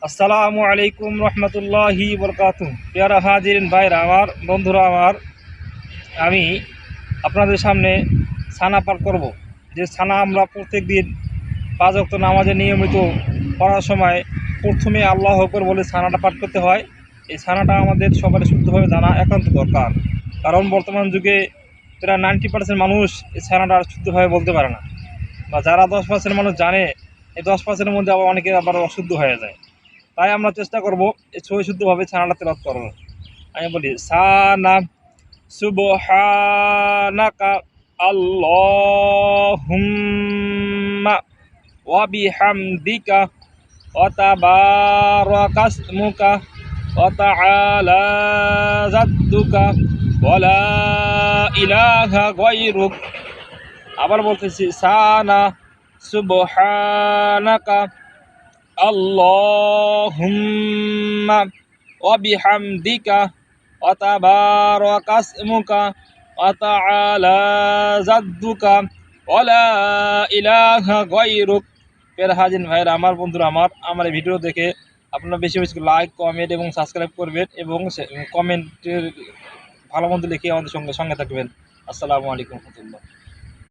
আসসালামু আলাইকুম রহমতুল্লাহি বরকাতু। পেয়ারা হাজিরিন ভাইরা আমার, বন্ধুরা আমার, আমি আপনাদের সামনে ছানা পাঠ করব। যে ছানা আমরা প্রত্যেক দিন 5 ওয়াক্ত নামাজে নিয়মিত পড়ার সময় প্রথমে আল্লাহু আকবার বলে ছানাটা পাঠ করতে হয়। এই ছানাটা আমাদের সবার শুদ্ধভাবে জানা একান্ত দরকার, কারণ বর্তমান যুগে প্রায় 90% মানুষ এই ছানাটা শুদ্ধভাবে বলতে পারে না, বা যারা 10% মানুষ জানে, এই 10%-এর মধ্যে আবার অনেকে আবার অশুদ্ধ হয়ে যায়। তাই আমরা চেষ্টা করব এই সহি শুদ্ধভাবে ছানাটা তেলাওয়াত করব। আমি বলি সানা সুবহানাকা আল্লাহুম্মা ওয়া বিহামদিকা ওয়া তাবারাকাসমুকা ওয়া তাআলা জাদ্দুকা ওয়া লা ইলাহা গায়রুক। আবার বলতেছি সানা সুবহানাকা আল্লাহুম্মা ওয়া বিহামদিকা ওয়া তাবারাকাসমুকা ওয়া তাআলা জাদ্দুকা ওয়া লা ইলাহা গায়রুক। প্রিয় হাজির ভাইরা আমার, বন্ধুরা আমার এই ভিডিও দেখে আপনারা বেশি বেশি লাইক, কমেন্ট এবং সাবস্ক্রাইব করবেন, এবং কমেন্টের ভালো মন্দ লিখে আমাদের সঙ্গে থাকবেন। আসসালামু আলাইকুম রহমতুল্লাহ।